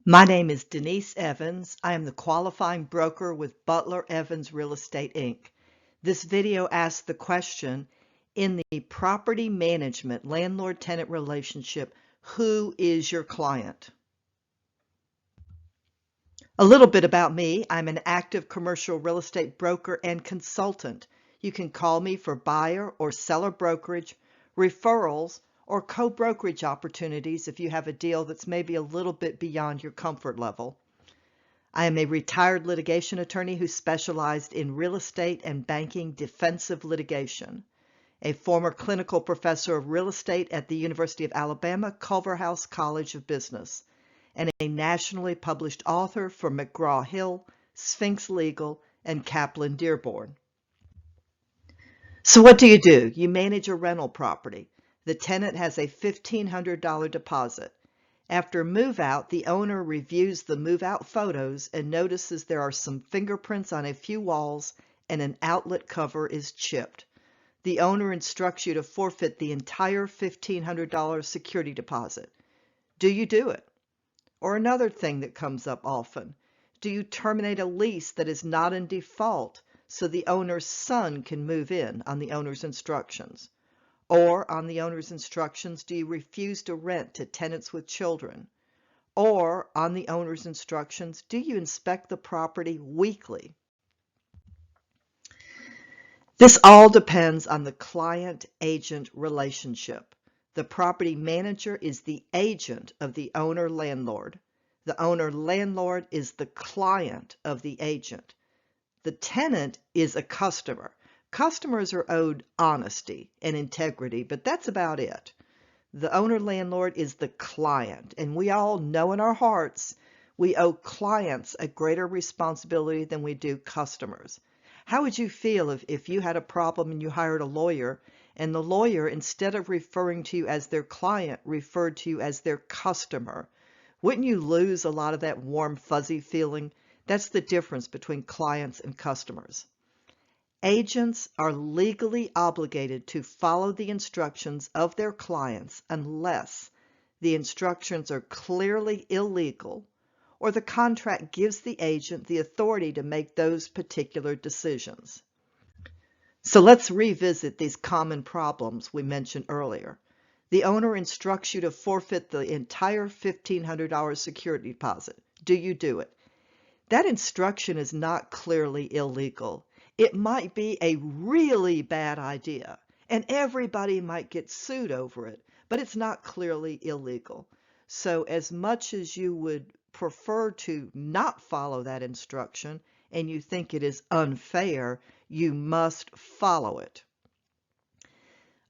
My name is Denise Evans. I am the qualifying broker with Butler Evans Real Estate, Inc. This video asks the question, in the property management landlord-tenant relationship, who is your client? A little bit about me. I'm an active commercial real estate broker and consultant. You can call me for buyer or seller brokerage, referrals, or co-brokerage opportunities if you have a deal that's maybe a little bit beyond your comfort level. I am a retired litigation attorney who specialized in real estate and banking defensive litigation, a former clinical professor of real estate at the University of Alabama Culverhouse College of Business, and a nationally published author for McGraw-Hill, Sphinx Legal, and Kaplan Dearborn. So what do? You manage a rental property. The tenant has a $1,500 deposit. After move-out, the owner reviews the move-out photos and notices there are some fingerprints on a few walls and an outlet cover is chipped. The owner instructs you to forfeit the entire $1,500 security deposit. Do you do it? Or another thing that comes up often, do you terminate a lease that is not in default so the owner's son can move in on the owner's instructions? Or on the owner's instructions, do you refuse to rent to tenants with children? Or on the owner's instructions, do you inspect the property weekly? This all depends on the client-agent relationship. The property manager is the agent of the owner-landlord. The owner-landlord is the client of the agent. The tenant is a customer. Customers are owed honesty and integrity, but that's about it. The owner-landlord is the client, and we all know in our hearts we owe clients a greater responsibility than we do customers. How would you feel if you had a problem and you hired a lawyer, and the lawyer, instead of referring to you as their client, referred to you as their customer? Wouldn't you lose a lot of that warm, fuzzy feeling? That's the difference between clients and customers. Agents are legally obligated to follow the instructions of their clients unless the instructions are clearly illegal or the contract gives the agent the authority to make those particular decisions. So let's revisit these common problems we mentioned earlier. The owner instructs you to forfeit the entire $1,500 security deposit. Do you do it? That instruction is not clearly illegal. It might be a really bad idea, and everybody might get sued over it, but it's not clearly illegal. So as much as you would prefer to not follow that instruction and you think it is unfair, you must follow it.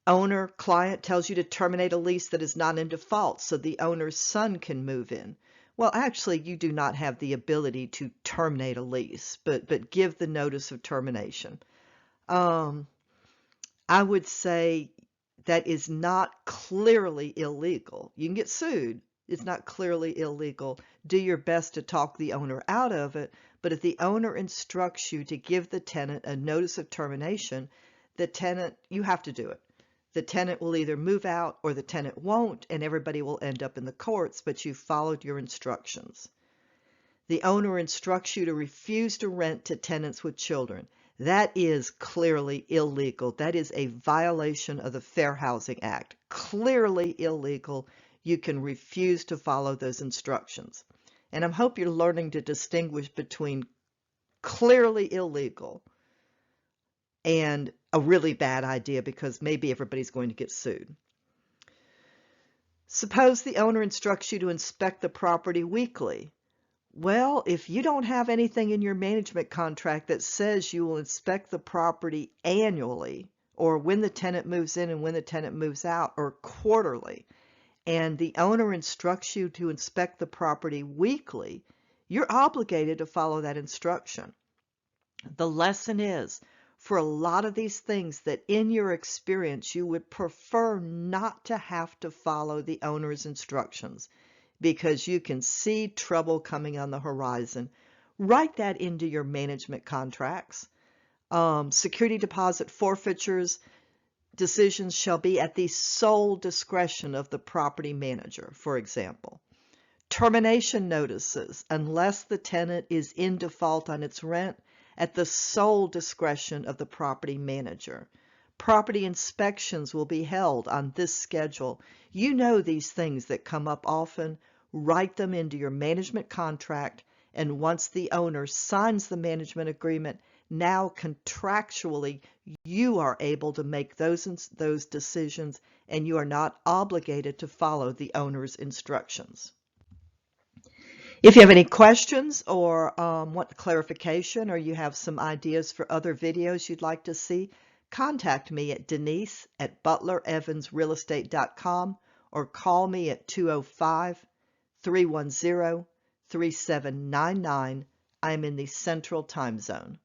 Owner, client tells you to terminate a lease that is not in default so the owner's son can move in. Well, actually, you do not have the ability to terminate a lease, but give the notice of termination. I would say that is not clearly illegal. You can get sued. It's not clearly illegal. Do your best to talk the owner out of it, but if the owner instructs you to give the tenant a notice of termination, you have to do it. The tenant will either move out or the tenant won't, and everybody will end up in the courts, but you followed your instructions. The owner instructs you to refuse to rent to tenants with children. That is clearly illegal. That is a violation of the Fair Housing Act. Clearly illegal. You can refuse to follow those instructions. And I hope you're learning to distinguish between clearly illegal and a really bad idea because maybe everybody's going to get sued. Suppose the owner instructs you to inspect the property weekly. Well, if you don't have anything in your management contract that says you will inspect the property annually, or when the tenant moves in and when the tenant moves out, or quarterly, and the owner instructs you to inspect the property weekly, you're obligated to follow that instruction. The lesson is, for a lot of these things that in your experience you would prefer not to have to follow the owner's instructions because you can see trouble coming on the horizon, write that into your management contracts. Security deposit forfeitures decisions shall be at the sole discretion of the property manager, for example. Termination notices, unless the tenant is in default on its rent, at the sole discretion of the property manager. Property inspections will be held on this schedule. You know these things that come up often. Write them into your management contract, and once the owner signs the management agreement, now contractually you are able to make those decisions, and you are not obligated to follow the owner's instructions. If you have any questions or want clarification, or you have some ideas for other videos you'd like to see, contact me at denise@butlerevansrealestate.com or call me at 205-310-3799. I'm in the Central Time Zone.